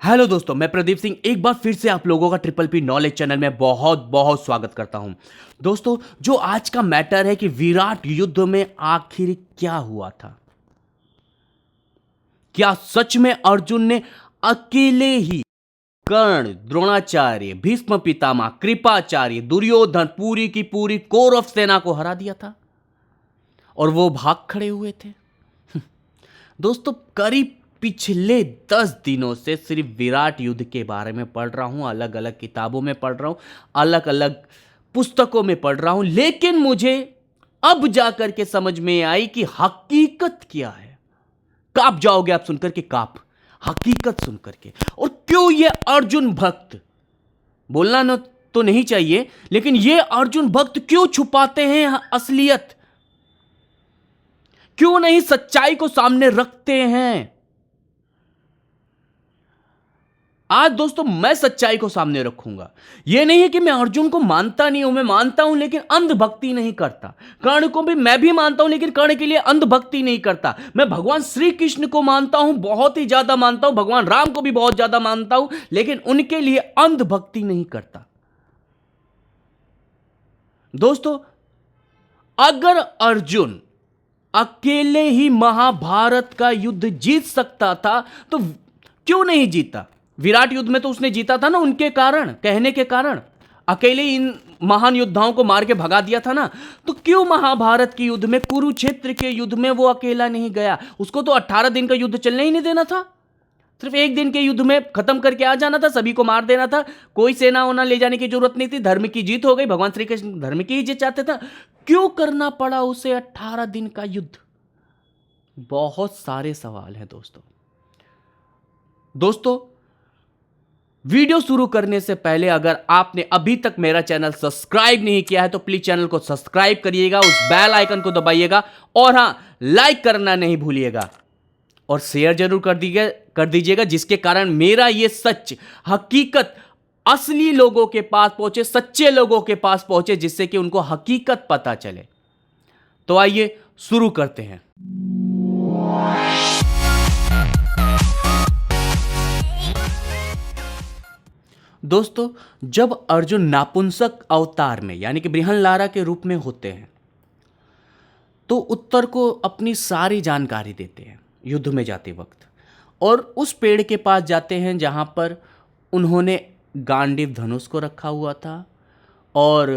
Hello दोस्तों, मैं प्रदीप सिंह एक बार फिर से आप लोगों का ट्रिपल पी नॉलेज चैनल में बहुत बहुत स्वागत करता हूं। दोस्तों, जो आज का मैटर है कि विराट युद्ध में आखिर क्या हुआ था। क्या सच में अर्जुन ने अकेले ही कर्ण, द्रोणाचार्य, भीष्म पितामह, कृपाचार्य, दुर्योधन, पूरी की पूरी कौरव सेना को हरा दिया था और वो भाग खड़े हुए थे? दोस्तों, करीब पिछले 10 दिनों से सिर्फ विराट युद्ध के बारे में पढ़ रहा हूं, अलग अलग किताबों में पढ़ रहा हूं, अलग अलग पुस्तकों में पढ़ रहा हूं, लेकिन मुझे अब जाकर के समझ में आई कि हकीकत क्या है। कांप जाओगे आप सुनकर के, कांप, हकीकत सुनकर के। और क्यों ये अर्जुन भक्त, बोलना न तो नहीं चाहिए, लेकिन ये अर्जुन भक्त क्यों छुपाते हैं असलियत, क्यों नहीं सच्चाई को सामने रखते हैं? आज दोस्तों मैं सच्चाई को सामने रखूंगा। यह नहीं है कि मैं अर्जुन को मानता नहीं हूं, मैं मानता हूं लेकिन अंधभक्ति नहीं करता। कर्ण को भी मैं भी मानता हूं लेकिन कर्ण के लिए अंधभक्ति नहीं करता। मैं भगवान श्री कृष्ण को मानता हूं, बहुत ही ज्यादा मानता हूं, भगवान राम को भी बहुत ज्यादा मानता हूं, लेकिन उनके लिए अंधभक्ति नहीं करता। दोस्तों, अगर अर्जुन अकेले ही महाभारत का युद्ध जीत सकता था तो क्यों नहीं जीता? विराट युद्ध में तो उसने जीता था ना, उनके कारण, कहने के कारण। अकेले इन महान योद्धाओं को मार के भगा दिया था ना। तो क्यों महाभारत के युद्ध में, कुरुक्षेत्र के युद्ध में वो अकेला नहीं गया? उसको तो 18 दिन का युद्ध चलने ही नहीं देना था। सिर्फ एक दिन के युद्ध में खत्म करके आ जाना था, सभी को मार देना था, कोई सेना वोना ले जाने की जरूरत नहीं थी, धर्म की जीत हो गई, भगवान श्री कृष्ण धर्म की जीत चाहते थे। क्यों करना पड़ा उसे 18 दिन का युद्ध? बहुत सारे सवाल हैं दोस्तों, वीडियो शुरू करने से पहले अगर आपने अभी तक मेरा चैनल सब्सक्राइब नहीं किया है तो प्लीज चैनल को सब्सक्राइब करिएगा, उस बेल आइकन को दबाइएगा और हां, लाइक करना नहीं भूलिएगा और शेयर जरूर कर दीजिएगा, जिसके कारण मेरा ये सच, हकीकत असली लोगों के पास पहुंचे, सच्चे लोगों के पास पहुंचे, जिससे कि उनको हकीकत पता चले। तो आइए शुरू करते हैं। दोस्तों, जब अर्जुन नापुंसक अवतार में यानी कि बृहनलारा के रूप में होते हैं तो उत्तर को अपनी सारी जानकारी देते हैं युद्ध में जाते वक्त, और उस पेड़ के पास जाते हैं जहां पर उन्होंने गांडीव धनुष को रखा हुआ था और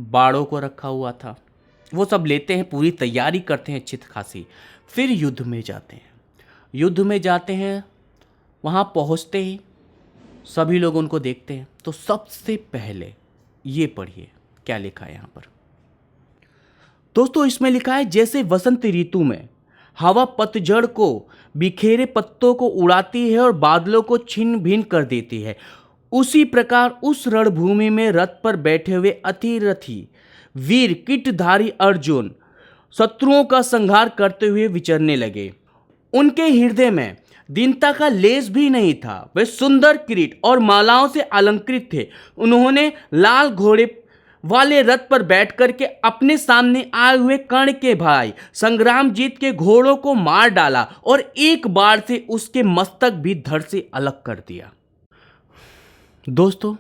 बाड़ों को रखा हुआ था। वो सब लेते हैं, पूरी तैयारी करते हैं अच्छी खासी, फिर युद्ध में जाते हैं। वहां पहुंचते ही सभी लोग उनको देखते हैं। तो सबसे पहले ये पढ़िए क्या लिखा है यहां पर। दोस्तों, इसमें लिखा है, जैसे वसंत ऋतु में हवा पतझड़ को बिखेरे पत्तों को उड़ाती है और बादलों को छिन्न भिन्न कर देती है, उसी प्रकार उस रणभूमि में रथ पर बैठे हुए अतिरथी वीर किटधारी अर्जुन शत्रुओं का संहार करते हुए विचरने लगे। उनके हृदय में दीनता का लेस भी नहीं था। वे सुंदर किरीट और मालाओं से अलंकृत थे। उन्होंने लाल घोड़े वाले रथ पर बैठकर के अपने सामने आए हुए कर्ण के भाई संग्रामजीत के घोड़ों को मार डाला और एक बार से उसके मस्तक भी धड़ से अलग कर दिया। दोस्तों,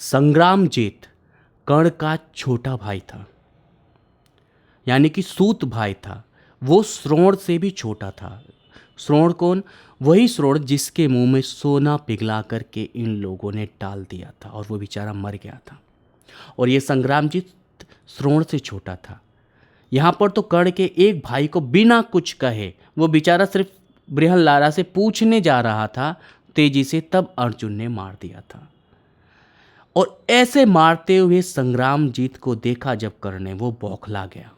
संग्रामजीत कर्ण का छोटा भाई था, यानी कि सूत भाई था। वो श्रोण से भी छोटा था। श्रोण कौन? वही श्रोण जिसके मुंह में सोना पिघला करके इन लोगों ने डाल दिया था और वो बेचारा मर गया था। और ये संग्रामजीत श्रोण से छोटा था। यहाँ पर तो कर्ण के एक भाई को बिना कुछ कहे वो बेचारा सिर्फ बृहनलारा से पूछने जा रहा था तेजी से, तब अर्जुन ने मार दिया था। और ऐसे मारते हुए संग्रामजीत को देखा जब कर्ण ने, वो बौखला गया।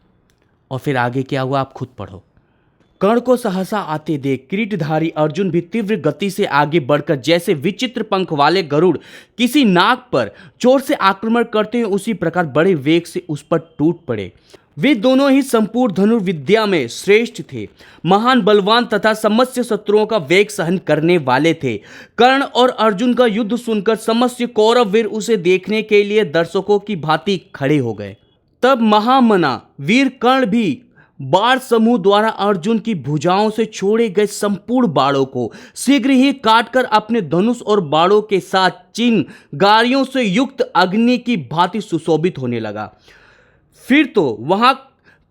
और फिर आगे क्या हुआ आप खुद पढ़ो। कर्ण को सहसा आते देख किरीटधारी अर्जुन भी तीव्र गति से आगे बढ़कर जैसे विचित्र पंख वाले गरुड़ किसी नाग पर जोर से आक्रमण करते हैं, उसी प्रकार बड़े वेग से उस पर टूट पड़े। वे दोनों ही संपूर्ण धनुर्विद्या में श्रेष्ठ थे, महान बलवान तथा समस्त शत्रुओं का वेग सहन करने वाले थे। कर्ण और अर्जुन का युद्ध सुनकर समस्त कौरव वीर उसे देखने के लिए दर्शकों की भांति खड़े हो गए। तब महामना वीर कर्ण भी बाण समूह द्वारा अर्जुन की भुजाओं से छोड़े गए संपूर्ण बाणों को शीघ्र ही काटकर अपने धनुष और बाणों के साथ चिंगारियों से युक्त अग्नि की भांति सुशोभित होने लगा। फिर तो वहां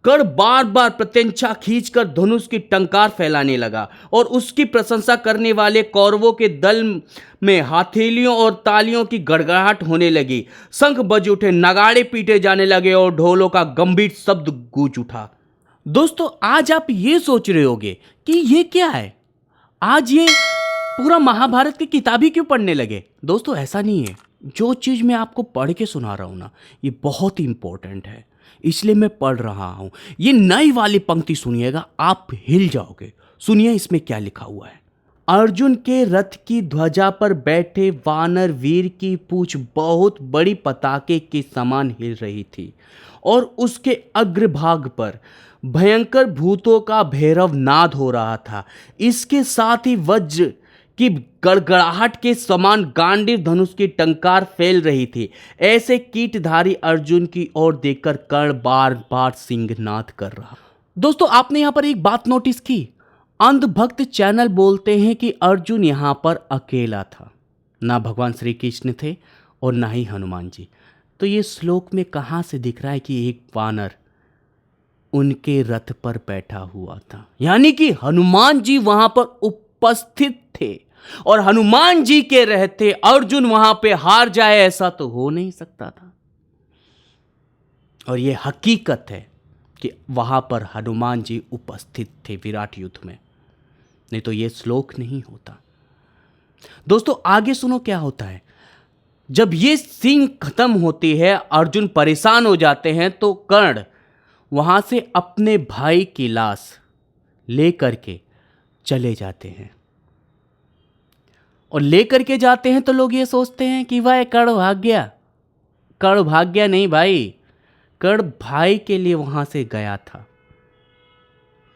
कर्ण बार बार प्रत्यंचा खींचकर धनुष की टंकार फैलाने लगा और उसकी प्रशंसा करने वाले कौरवों के दल में हथेलियों और तालियों की गड़गड़ाहट होने लगी। शंख बज उठे, नगाड़े पीटे जाने लगे और ढोलों का गंभीर शब्द गूंज उठा। दोस्तों, आज आप ये सोच रहे होंगे कि ये क्या है, आज ये पूरा महाभारत की किताब ही क्यों पढ़ने लगे। दोस्तों, ऐसा नहीं है। जो चीज़ मैं आपको पढ़ के सुना रहा हूँ ना, ये बहुत ही इंपॉर्टेंट है, इसलिए मैं पढ़ रहा हूँ। ये नई वाली पंक्ति सुनिएगा, आप हिल जाओगे। सुनिए इसमें क्या लिखा हुआ है। अर्जुन के रथ की ध्वजा पर बैठे वानर वीर की पूंछ बहुत बड़ी पताके के समान हिल रही थी और उसके अग्रभाग पर भयंकर भूतों का भैरव नाद हो रहा था। इसके साथ ही वज्र की गड़गड़ाहट के समान गांडीव धनुष की टंकार फैल रही थी। ऐसे कीटधारी अर्जुन की ओर देखकर कर्ण बार बार सिंहनाद कर रहा। दोस्तों, आपने यहां पर एक बात नोटिस की। अंधभक्त चैनल बोलते हैं कि अर्जुन यहां पर अकेला था, ना भगवान श्री कृष्ण थे और ना ही हनुमान जी। तो ये श्लोक में कहां से दिख रहा है कि एक वानर उनके रथ पर बैठा हुआ था, यानी कि हनुमान जी वहां पर उपस्थित थे और हनुमान जी के रहते अर्जुन वहां पे हार जाए, ऐसा तो हो नहीं सकता था। और यह हकीकत है कि वहां पर हनुमान जी उपस्थित थे विराट युद्ध में, नहीं तो यह श्लोक नहीं होता। दोस्तों, आगे सुनो क्या होता है। जब ये सीन खत्म होती है, अर्जुन परेशान हो जाते हैं, तो कर्ण वहां से अपने भाई की लाश लेकर के चले जाते हैं। और लेकर के जाते हैं तो लोग ये सोचते हैं कि भाई कर्ण भाग गया। कर्ण भाग गया नहीं भाई, कर्ण भाई के लिए वहां से गया था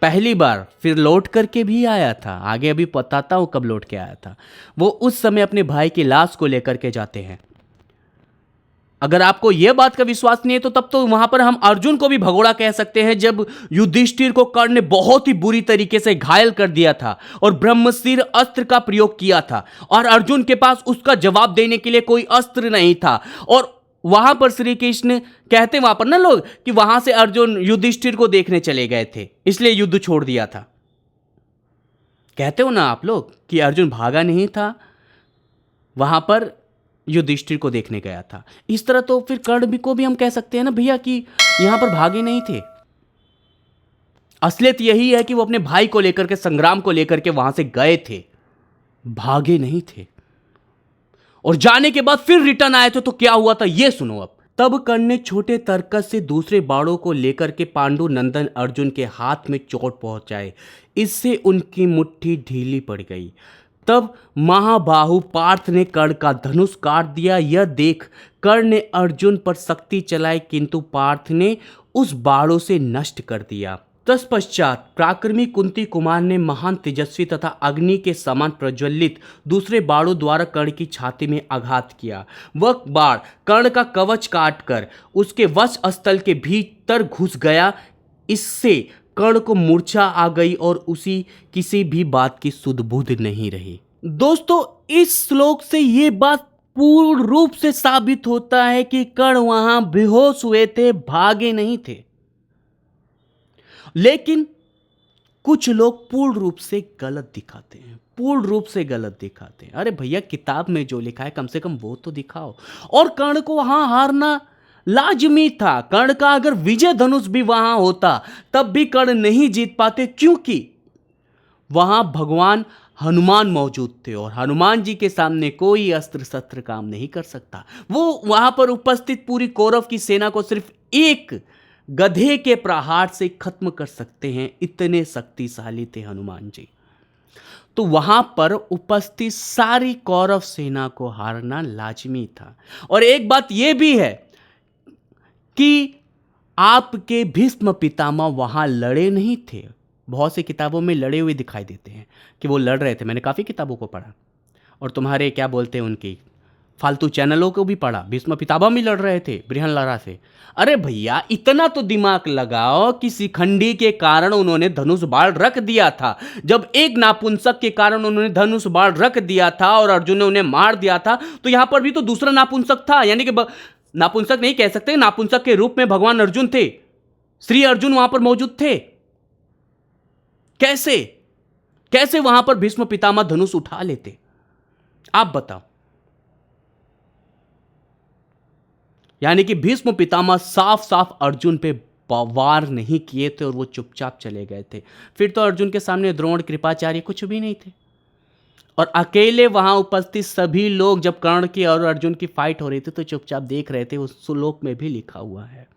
पहली बार, फिर लौट करके भी आया था। आगे अभी बताता हूं कब लौट के आया था। वो उस समय अपने भाई की लाश को लेकर के जाते हैं। अगर आपको यह बात का विश्वास नहीं है तो तब तो वहां पर हम अर्जुन को भी भगोड़ा कह सकते हैं, जब युधिष्ठिर को कर्ण ने बहुत ही बुरी तरीके से घायल कर दिया था और ब्रह्मशीर अस्त्र का प्रयोग किया था और अर्जुन के पास उसका जवाब देने के लिए कोई अस्त्र नहीं था। और वहां पर श्री कृष्ण कहते, वहां पर ना लोग, कि वहां से अर्जुन युधिष्ठिर को देखने चले गए थे, इसलिए युद्ध छोड़ दिया था। कहते हो ना आप लोग कि अर्जुन भागा नहीं था, वहां पर युधिष्ठिर को देखने गया था। इस तरह तो फिर कर्ण को भी हम कह सकते हैं ना भैया कि यहां पर भागे नहीं थे। असलियत यही है कि वो अपने भाई को लेकर के, संग्राम को लेकर के वहां से गए थे, भागे नहीं थे। और जाने के बाद फिर रिटर्न आए थे तो क्या हुआ था ये सुनो अब। तब कर्ण ने छोटे तरकस से दूसरे बाणों को लेकर के पांडु नंदन अर्जुन के हाथ में चोट पहुंचाए। इससे उनकी मुट्ठी ढीली पड़ गई। तब महाबाहु पार्थ ने कर्ण का धनुष काट दिया। यह देख कर्ण ने अर्जुन पर शक्ति चलाई, किंतु पार्थ ने उस बाणों से नष्ट कर दिया। तत्पश्चात पराक्रमी कुंती कुमार ने महान तेजस्वी तथा अग्नि के समान प्रज्वलित दूसरे बाणों द्वारा कर्ण की छाती में आघात किया। वह बाण कर्ण का कवच काटकर उसके वक्ष स्थल के भीतर घुस गया। इससे कर्ण को मूर्छा आ गई और उसी किसी भी बात की सुध बुध नहीं रही। दोस्तों, इस श्लोक से यह बात पूर्ण रूप से साबित होता है कि कर्ण वहां बेहोश हुए थे, भागे नहीं थे। लेकिन कुछ लोग पूर्ण रूप से गलत दिखाते हैं, पूर्ण रूप से गलत दिखाते हैं। अरे भैया, किताब में जो लिखा है कम से कम वो तो दिखाओ। और कर्ण को वहां हारना लाजमी था। कर्ण का अगर विजय धनुष भी वहां होता तब भी कर्ण नहीं जीत पाते, क्योंकि वहां भगवान हनुमान मौजूद थे और हनुमान जी के सामने कोई अस्त्र शस्त्र काम नहीं कर सकता। वो वहां पर उपस्थित पूरी कौरव की सेना को सिर्फ एक गधे के प्रहार से खत्म कर सकते हैं, इतने शक्तिशाली थे हनुमान जी। तो वहां पर उपस्थित सारी कौरव सेना को हारना लाजमी था। और एक बात यह भी है कि आपके भीष्म पितामह वहां लड़े नहीं थे। बहुत सी किताबों में लड़े हुए दिखाई देते हैं कि वो लड़ रहे थे। मैंने काफ़ी किताबों को पढ़ा। और तुम्हारे क्या बोलते हैं, उनकी फालतू चैनलों को भी पढ़ा, भीष्म पितामह भी लड़ रहे थे बृहनलारा से। अरे भैया इतना तो दिमाग लगाओ कि शिखंडी के कारण उन्होंने धनुष बाण रख दिया था। जब एक नापुंसक के कारण उन्होंने धनुष बाण रख दिया था और अर्जुन ने उन्हें मार दिया था, तो यहां पर भी तो दूसरा नापुंसक था, यानी कि नापुंसक नहीं कह सकते, नापुंसक के रूप में भगवान अर्जुन थे, श्री अर्जुन वहां पर मौजूद थे। कैसे कैसे वहां पर भीष्म पितामह धनुष उठा लेते, आप बताओ। यानी कि भीष्म पितामह साफ साफ अर्जुन पे वार नहीं किए थे और वो चुपचाप चले गए थे। फिर तो अर्जुन के सामने द्रोण, कृपाचार्य कुछ भी नहीं थे, और अकेले वहां उपस्थित सभी लोग जब कर्ण की और अर्जुन की फाइट हो रही थी तो चुपचाप देख रहे थे। उस श्लोक में भी लिखा हुआ है।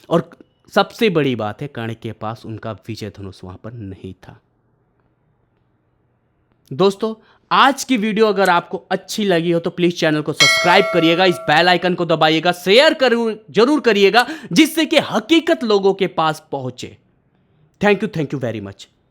और सबसे बड़ी बात है, कर्ण के पास उनका विजय धनुष वहां पर नहीं था। दोस्तों आज की वीडियो अगर आपको अच्छी लगी हो तो प्लीज चैनल को सब्सक्राइब करिएगा, इस बेल आइकन को दबाइएगा, शेयर जरूर करिएगा, जिससे कि हकीकत लोगों के पास पहुंचे। Thank you very much.